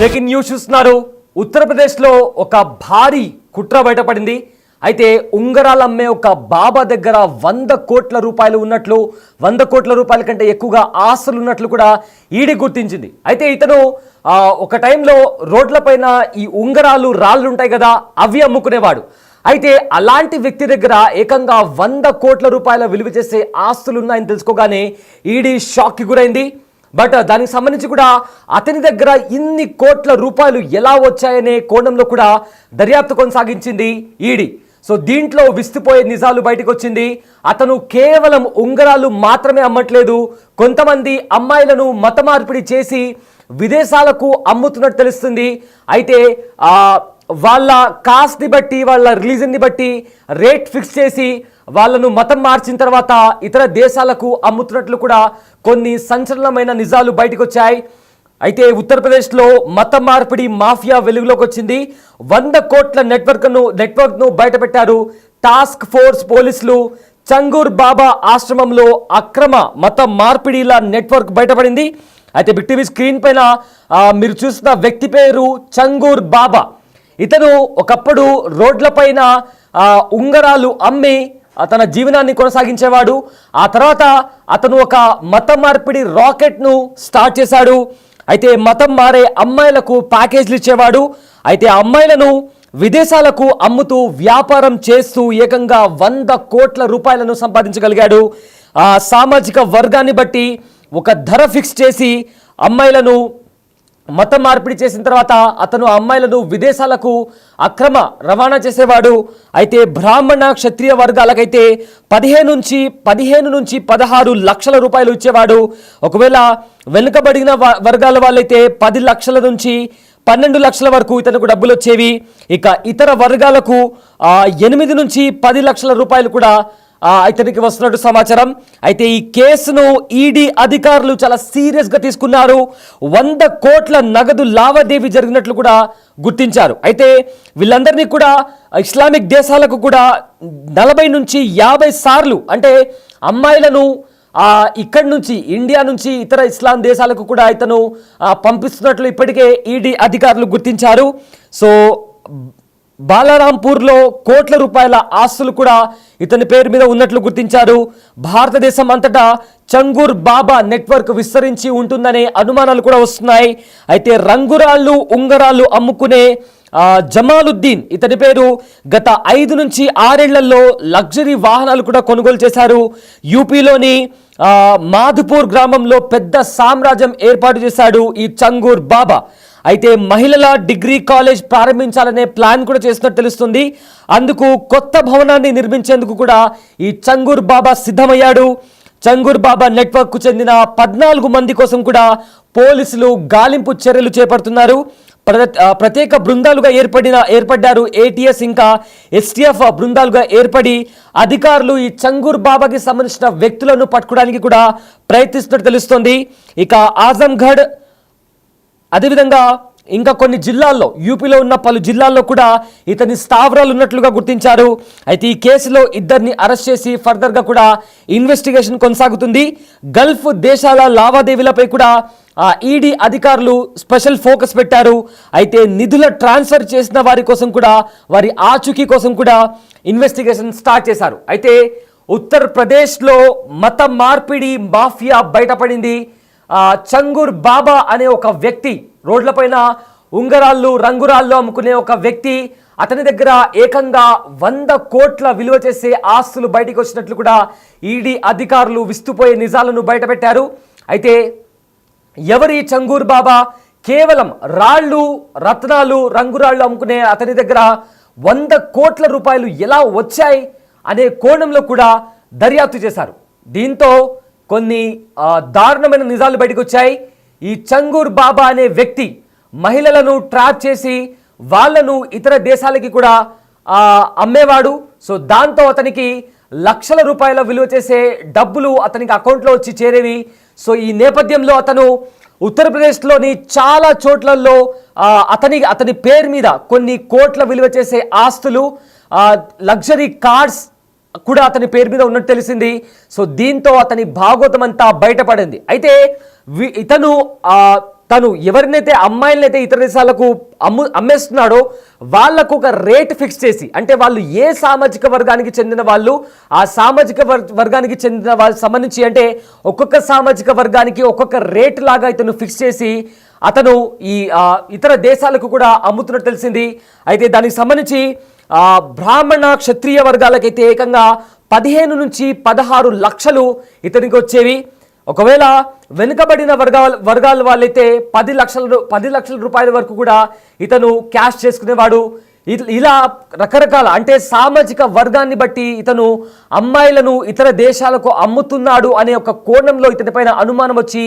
Breaking news చూస్తున్నారు. ఉత్తరప్రదేశ్లో ఒక భారీ కుట్ర బయటపడింది. అయితే ఉంగరాలు అమ్మే ఒక బాబా దగ్గర 100 కోట్ల రూపాయలు ఉన్నట్లు, 100 కోట్ల రూపాయల కంటే ఎక్కువగా ఆస్తులు ఉన్నట్లు కూడా ఈడీ గుర్తించింది. అయితే ఇతను ఒక టైంలో రోడ్లపైన ఈ ఉంగరాలు రాళ్ళు ఉంటాయి కదా, అవి అమ్ముకునేవాడు. అయితే అలాంటి వ్యక్తి దగ్గర ఏకంగా 100 కోట్ల రూపాయల విలువ చేసే ఆస్తులు ఉన్నాయని తెలుసుకోగానే ఈడీ షాక్కి గురైంది. బట్ దానికి సంబంధించి కూడా అతని దగ్గర ఇన్ని కోట్ల రూపాయలు ఎలా వచ్చాయనే కోణంలో కూడా దర్యాప్తు కొనసాగించింది ఈడీ. సో దీంట్లో విస్తుపోయే నిజాలు బయటకు వచ్చింది. అతను కేవలం ఉంగరాలు మాత్రమే అమ్మట్లేదు, కొంతమంది అమ్మాయిలను మత మార్పిడి చేసి విదేశాలకు అమ్ముతున్నట్టు తెలుస్తుంది. అయితే వాళ్ళ కాస్ట్ని బట్టి, వాళ్ళ రిలీజన్ని బట్టి రేట్ ఫిక్స్ చేసి వాళ్ళను మతం మార్చిన తర్వాత ఇతర దేశాలకు అమ్ముతున్నట్లు కూడా కొన్ని సంచలనమైన నిజాలు బయటకు వచ్చాయి. అయితే ఉత్తరప్రదేశ్లో మత మార్పిడి మాఫియా వెలుగులోకి వచ్చింది. 100 కోట్ల నెట్వర్క్ను బయటపెట్టారు టాస్క్ ఫోర్స్ పోలీసులు. చంగూర్ బాబా ఆశ్రమంలో అక్రమ మత మార్పిడిల నెట్వర్క్ బయటపడింది. అయితే బిగ్ టీవీ స్క్రీన్ పైన మీరు చూస్తున్న వ్యక్తి పేరు చంగూర్ బాబా. ఇతను ఒకప్పుడు రోడ్లపైన ఉంగరాలు అమ్మి తన జీవనాన్ని కొనసాగించేవాడు. ఆ తర్వాత అతను ఒక మత మార్పిడి రాకెట్ను స్టార్ట్ చేశాడు. అయితే మతం మారే అమ్మాయిలకు ప్యాకేజీలు ఇచ్చేవాడు. అయితే ఆ అమ్మాయిలను విదేశాలకు అమ్ముతూ వ్యాపారం చేస్తూ ఏకంగా 100 కోట్ల రూపాయలను సంపాదించగలిగాడు. సామాజిక వర్గాన్ని బట్టి ఒక ధర ఫిక్స్ చేసి అమ్మాయిలను మత మార్పిడి చేసిన తర్వాత అతను అమ్మాయిలను విదేశాలకు అక్రమ రవాణా చేసేవాడు. అయితే బ్రాహ్మణ క్షత్రియ వర్గాలకైతే 15 నుంచి 16 లక్షల రూపాయలు ఇచ్చేవాడు. ఒకవేళ వెనుకబడిన వర్గాల వాళ్ళైతే 10 లక్షల నుంచి 12 లక్షల వరకు ఇతనికి డబ్బులు వచ్చేవి. ఇక ఇతర వర్గాలకు 8 నుంచి 10 లక్షల రూపాయలు కూడా ఇతనికి వస్తున్నట్టు సమాచారం. అయితే ఈ కేసును ఈడీ అధికారులు చాలా సీరియస్గా తీసుకున్నారు. 100 కోట్ల నగదు లావాదేవీ జరిగినట్లు కూడా గుర్తించారు. అయితే వీళ్ళందరినీ కూడా ఇస్లామిక్ దేశాలకు కూడా 40 నుంచి 50 సార్లు, అంటే అమ్మాయిలను ఇక్కడి నుంచి ఇండియా నుంచి ఇతర ఇస్లాం దేశాలకు కూడా ఇతను పంపిస్తున్నట్లు ఇప్పటికే ఈడీ అధికారులు గుర్తించారు. సో బాలారాంపూర్లో కోట్ల రూపాయల ఆస్తులు కూడా ఇతని పేరు మీద ఉన్నట్లు గుర్తించారు. భారతదేశం అంతటా చంగూర్ బాబా నెట్వర్క్ విస్తరించి ఉంటుందనే అనుమానాలు కూడా వస్తున్నాయి. అయితే రంగురాళ్ళు ఉంగరాలు అమ్ముకునే జమాలుద్దీన్, ఇతని పేరు గత 5 నుంచి 6 ఏళ్లలో లగ్జరీ వాహనాలు కూడా కొనుగోలు చేశారు. యూపీలోని మాధుపూర్ గ్రామంలో పెద్ద సామ్రాజ్యం ఏర్పాటు చేశాడు ఈ చంగూర్ బాబా. అయితే మహిళల డిగ్రీ కాలేజ్ ప్రారంభించాలనే ప్లాన్ కూడా చేస్తున్నట్టు తెలుస్తుంది. అందుకు కొత్త భవనాన్ని నిర్మించేందుకు కూడా ఈ చంగూర్ బాబా సిద్ధమయ్యాడు. చంగూర్ బాబా నెట్వర్క్ కు చెందిన 14 మంది కోసం కూడా పోలీసులు గాలింపు చర్యలు చేపడుతున్నారు. ప్రత్యేక బృందాలుగా ఏర్పడ్డారు. ఏటీఎస్ ఇంకా ఎస్టీఎఫ్ బృందాలుగా ఏర్పడి అధికారులు ఈ చంగూర్ బాబాకి సంబంధించిన వ్యక్తులను పట్టుకోవడానికి కూడా ప్రయత్నిస్తున్నట్టు తెలుస్తోంది. ఇక ఆజంఘడ్, అదేవిధంగా ఇంకా కొన్ని జిల్లాల్లో, యూపీలో ఉన్న పలు జిల్లాల్లో కూడా ఇతని స్థావరాలు ఉన్నట్లుగా గుర్తించారు. అయితే ఈ కేసులో 2 అరెస్ట్ చేసి ఫర్దర్గా కూడా ఇన్వెస్టిగేషన్ కొనసాగుతుంది. గల్ఫ్ దేశాల లావాదేవీలపై కూడా ఈడీ అధికారులు స్పెషల్ ఫోకస్ పెట్టారు. అయితే నిధుల ట్రాన్స్ఫర్ చేసిన వారి కోసం కూడా, వారి ఆచూకీ కోసం కూడా ఇన్వెస్టిగేషన్ స్టార్ట్ చేశారు. అయితే ఉత్తరప్రదేశ్లో మత మార్పిడి మాఫియా బయటపడింది. చంగూర్ బాబా అనే ఒక వ్యక్తి, రోడ్లపైన ఉంగరాళ్ళు రంగురాళ్ళు అమ్ముకునే ఒక వ్యక్తి, అతని దగ్గర ఏకంగా 100 కోట్ల విలువ చేసే ఆస్తులు బయటకు వచ్చినట్లు కూడా ఈడీ అధికారులు విస్తుపోయే నిజాలను బయటపెట్టారు. అయితే ఎవరి చంగూర్ బాబా? కేవలం రాళ్ళు, రత్నాలు, రంగురాళ్ళు అమ్ముకునే అతని దగ్గర 100 కోట్ల రూపాయలు ఎలా వచ్చాయి అనే కోణంలో కూడా దర్యాప్తు చేశారు. దీంతో కొన్ని దారుణమైన నిజాలు బయటకు వచ్చాయి. ఈ చంగూర్ బాబా అనే వ్యక్తి మహిళలను ట్రాప్ చేసి వాళ్ళను ఇతర దేశాలకి కూడా అమ్మేవాడు. సో దాంతో అతనికి లక్షల రూపాయల విలువ చేసే డబ్బులు అతనికి అకౌంట్లో వచ్చి చేరేవి. సో ఈ నేపథ్యంలో అతను ఉత్తరప్రదేశ్లోని చాలా చోట్లలో అతని పేరు మీద కొన్ని కోట్ల విలువ చేసే ఆస్తులు, లగ్జరీ కార్స్ కూడా అతని పేరు మీద ఉన్నట్టు తెలిసింది. సో దీంతో అతని భాగోతం అంతా బయటపడింది. అయితే ఇతను తను ఎవరినైతే అమ్మాయిలనైతే ఇతర దేశాలకు అమ్మేస్తున్నాడో వాళ్లకు ఒక రేట్ ఫిక్స్ చేసి, అంటే వాళ్ళు ఏ సామాజిక వర్గానికి చెందిన వాళ్ళు, ఆ సామాజిక వర్గానికి చెందిన వాళ్ళకి సంబంధించి అంటే ఒక్కొక్క సామాజిక వర్గానికి ఒక్కొక్క రేట్ లాగా ఇతను ఫిక్స్ చేసి అతను ఈ ఇతర దేశాలకు కూడా అమ్ముతున్నట్టు తెలిసింది. అయితే దానికి సంబంధించి బ్రాహ్మణ క్షత్రియ వర్గాలకైతే ఏకంగా 15 నుంచి 16 లక్షలు ఇతనికి వచ్చేవి. ఒకవేళ వెనుకబడిన వర్గాల వాళ్ళైతే 10 లక్షల రూపాయల వరకు కూడా ఇతను క్యాష్ చేసుకునేవాడు. ఇలా రకరకాల అంటే సామాజిక వర్గాన్ని బట్టి ఇతను అమ్మాయిలను ఇతర దేశాలకు అమ్ముతున్నాడు అనే ఒక కోణంలో ఇతనిపైన అనుమానం వచ్చి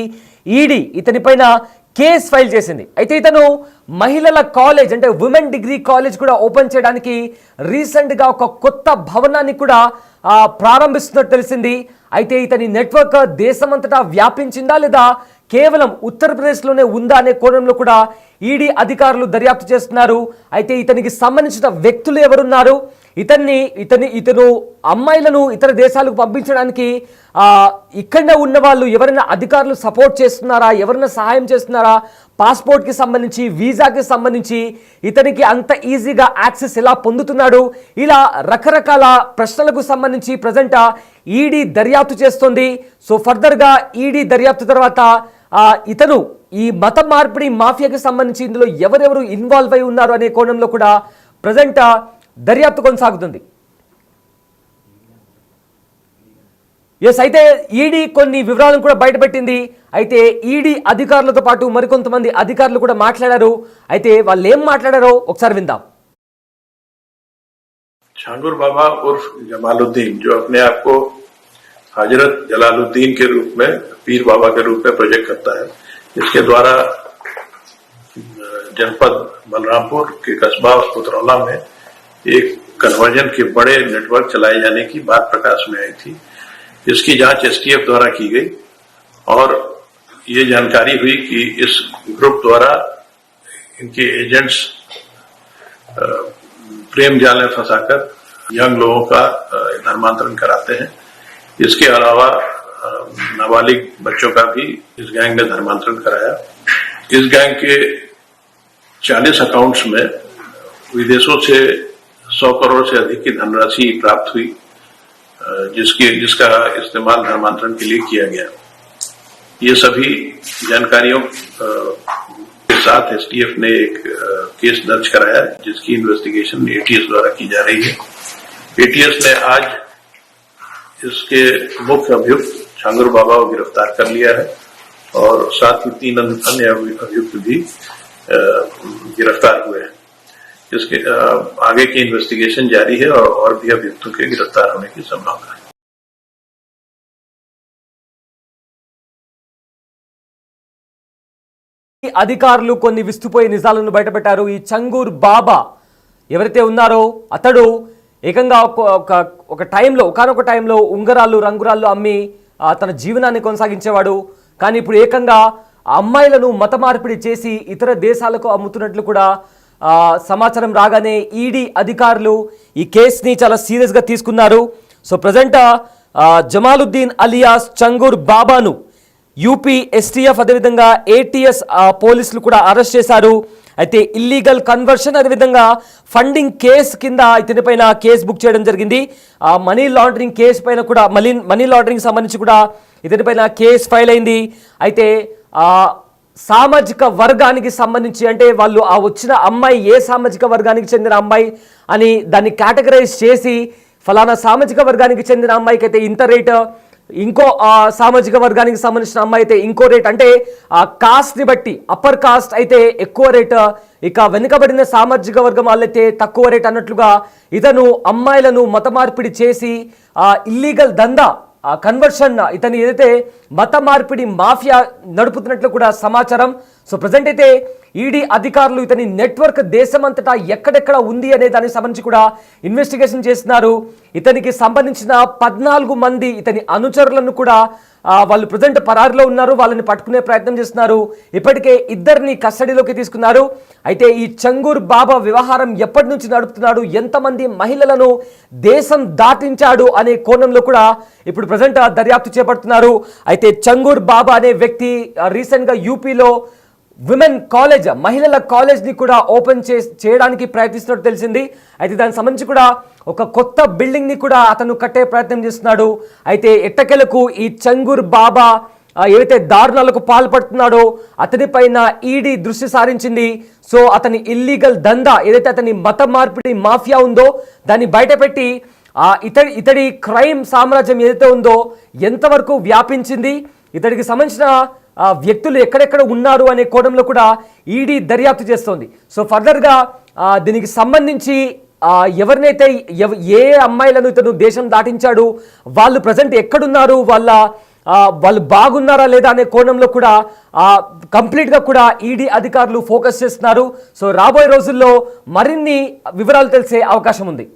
ఈడీ ఇతనిపైన కేసు ఫైల్ చేసింది. అయితే ఇతను మహిళల కాలేజ్ అంటే ఉమెన్ డిగ్రీ కాలేజ్ కూడా ఓపెన్ చేయడానికి రీసెంట్గా ఒక కొత్త భవనాన్ని కూడా ప్రారంభిస్తున్నట్టు తెలిసింది. అయితే ఇతని నెట్వర్క్ దేశమంతటా వ్యాపించిందా లేదా కేవలం ఉత్తరప్రదేశ్లోనే ఉందా అనే కోణంలో కూడా ఈడీ అధికారులు దర్యాప్తు చేస్తున్నారు. అయితే ఇతనికి సంబంధించిన వ్యక్తులు ఎవరున్నారు, ఇతను అమ్మాయిలను ఇతర దేశాలకు పంపించడానికి ఇక్కడనే ఉన్న వాళ్ళు ఎవరైనా అధికారులు సపోర్ట్ చేస్తున్నారా, ఎవరైనా సహాయం చేస్తున్నారా, పాస్పోర్ట్కి సంబంధించి వీసాకి సంబంధించి ఇతనికి అంత ఈజీగా యాక్సెస్ ఎలా పొందుతున్నాడు, ఇలా రకరకాల ప్రశ్నలకు సంబంధించి ప్రజెంట్ ఈడీ దర్యాప్తు చేస్తుంది. సో ఫర్దర్గా ఈడీ దర్యాప్తు తర్వాత ఇతను ఈ మత మార్పిడి మాఫియాకి సంబంధించి ఇందులో ఎవరెవరు ఇన్వాల్వ్ అయి ఉన్నారు అనే కోణంలో కూడా ప్రజెంట్ దర్యాప్తు కొనసాగుతుంది. అయితే ఈడీ కొన్ని వివరాలను కూడా బయటపెట్టింది. అయితే ఈడీ అధికారులతో పాటు మరికొంతమంది అధికారులు కూడా మాట్లాడారు. అయితే వాళ్ళు ఏం మాట్లాడారో ఒకసారి విందాం. छांगुर बाबा उर्फ जमालुद्दीन, जो अपने आप को हजरत जलालुद्दीन के रूप में, पीर बाबा के रूप में प्रोजेक्ट करता है, इसके द्वारा जनपद बलरामपुर के कस्बा उतरौला में एक कन्वर्जन के बड़े नेटवर्क चलाए जाने की बात प्रकाश में आई थी. इसकी जांच एसटीएफ द्वारा की गई और ये जानकारी हुई कि इस ग्रुप द्वारा इनके एजेंट्स प्रेम जाल में फंसाकर यंग लोगों का धर्मांतरण कराते हैं. इसके अलावा नाबालिग बच्चों का भी इस गैंग ने धर्मांतरण कराया. इस गैंग के 40 अकाउंट्स में विदेशों से 100 करोड़ से अधिक की धनराशि प्राप्त हुई, जिसका इस्तेमाल धर्मांतरण के लिए किया गया. ये सभी जानकारियों के साथ एसटीएफ ने एक केस दर्ज कराया, जिसकी इन्वेस्टिगेशन एटीएस द्वारा की जा रही है. एटीएस ने आज इसके मुख्य अभियुक्त छांगुर बाबा को गिरफ्तार कर लिया है और साथ ही 3 अन्य अभियुक्त भी गिरफ्तार हुए हैं. इसके आगे की इन्वेस्टिगेशन जारी है और भी अभियुक्तों के गिरफ्तार होने की संभावना है. అధికారులు కొన్ని విస్తుపోయే నిజాలను బయటపెట్టారు. ఈ చంగూర్ బాబా ఎవరైతే ఉన్నారో అతడు ఏకంగా ఒక టైంలో ఒకానొక టైంలో ఉంగరాలు రంగురాళ్ళు అమ్మి తన జీవనాన్ని కొనసాగించేవాడు. కానీ ఇప్పుడు ఏకంగా అమ్మాయిలను మత మార్పిడి చేసి ఇతర దేశాలకు అమ్ముతున్నట్లు కూడా సమాచారం రాగానే ఈడీ అధికారులు ఈ కేసుని చాలా సీరియస్గా తీసుకున్నారు. So present Jamaluddin alias Changur బాబాను యూపీ ఎస్టీఎఫ్ అదేవిధంగా ఏటీఎస్ పోలీసులు కూడా అరెస్ట్ చేశారు. అయితే ఇల్లీగల్ కన్వర్షన్ అదేవిధంగా ఫండింగ్ కేసు కింద ఇతనిపైన కేసు బుక్ చేయడం జరిగింది. మనీ లాండరింగ్ కేసు పైన కూడా మనీ లాండరింగ్ సంబంధించి కూడా ఇతనిపైన కేసు ఫైల్ అయింది. అయితే సామాజిక వర్గానికి సంబంధించి అంటే వాళ్ళు వచ్చిన అమ్మాయి ఏ సామాజిక వర్గానికి చెందిన అమ్మాయి అని దాన్ని కేటగరైజ్ చేసి ఫలానా సామాజిక వర్గానికి చెందిన అమ్మాయికి అయితే ఇంత రేట్, ఇంకో సామాజిక వర్గానికి సంబంధించిన అమ్మాయి అయితే ఇంకో రేట్, అంటే ఆ కాస్ట్ని బట్టి అప్పర్ కాస్ట్ అయితే ఎక్కువ రేట్, ఇక వెనుకబడిన సామాజిక వర్గం వాళ్ళైతే తక్కువ రేట్ అన్నట్లుగా ఇతను అమ్మాయిలను మత మార్పిడి చేసి ఇల్లీగల్ దందా కన్వర్షన్ ఇతని ఏదైతే మత మార్పిడి మాఫియా నడుపుతున్నట్లు కూడా సమాచారం. సో ప్రజెంట్ అయితే ఈడీ అధికారులు ఇతని నెట్వర్క్ దేశమంతటా ఎక్కడెక్కడ ఉంది అనే దానికి సంబంధించి కూడా ఇన్వెస్టిగేషన్ చేస్తున్నారు. ఇతనికి సంబంధించిన 14 మంది ఇతని అనుచరులను కూడా వాళ్ళు ప్రజెంట్ పరారిలో ఉన్నారు, వాళ్ళని పట్టుకునే ప్రయత్నం చేస్తున్నారు. ఇప్పటికే 2 కస్టడీలోకి తీసుకున్నారు. అయితే ఈ చంగూర్ బాబా వ్యవహారం ఎప్పటి నుంచి నడుపుతున్నాడు, ఎంతమంది మహిళలను దేశం దాటించాడు అనే కోణంలో కూడా ఇప్పుడు ప్రజెంట్ దర్యాప్తు చేపడుతున్నారు. అయితే చంగూర్ బాబా అనే వ్యక్తి రీసెంట్గా యూపీలో విమెన్ కాలేజ్, మహిళల కాలేజ్ని కూడా ఓపెన్ చేయడానికి ప్రయత్నిస్తున్నట్టు తెలిసింది. అయితే దానికి సంబంధించి కూడా ఒక కొత్త బిల్డింగ్ని కూడా అతను కట్టే ప్రయత్నం చేస్తున్నాడు. అయితే ఎట్టకెలకు ఈ చంగూర్ బాబా ఏవైతే దారుణాలకు పాల్పడుతున్నాడో అతని పైన ఈడీ దృష్టి సారించింది. సో అతని ఇల్లీగల్ దందా, ఏదైతే అతని మత మార్పిడి మాఫియా ఉందో దాన్ని బయటపెట్టి ఇతడి క్రైమ్ సామ్రాజ్యం ఏదైతే ఉందో ఎంతవరకు వ్యాపించింది, ఇతడికి సంబంధించిన వ్యక్తులు ఎక్కడెక్కడ ఉన్నారు అనే కోణంలో కూడా ఈడీ దర్యాప్తు చేస్తోంది. సో ఫర్దర్గా దీనికి సంబంధించి ఎవరినైతే ఏ అమ్మాయిలను ఇతను దేశం దాటించాడు, వాళ్ళు ప్రజెంట్ ఎక్కడున్నారు, వాళ్ళు బాగున్నారా లేదా అనే కోణంలో కూడా కంప్లీట్గా కూడా ఈడీ అధికారులు ఫోకస్ చేస్తున్నారు. సో రాబోయే రోజుల్లో మరిన్ని వివరాలు తెలిసే అవకాశం ఉంది.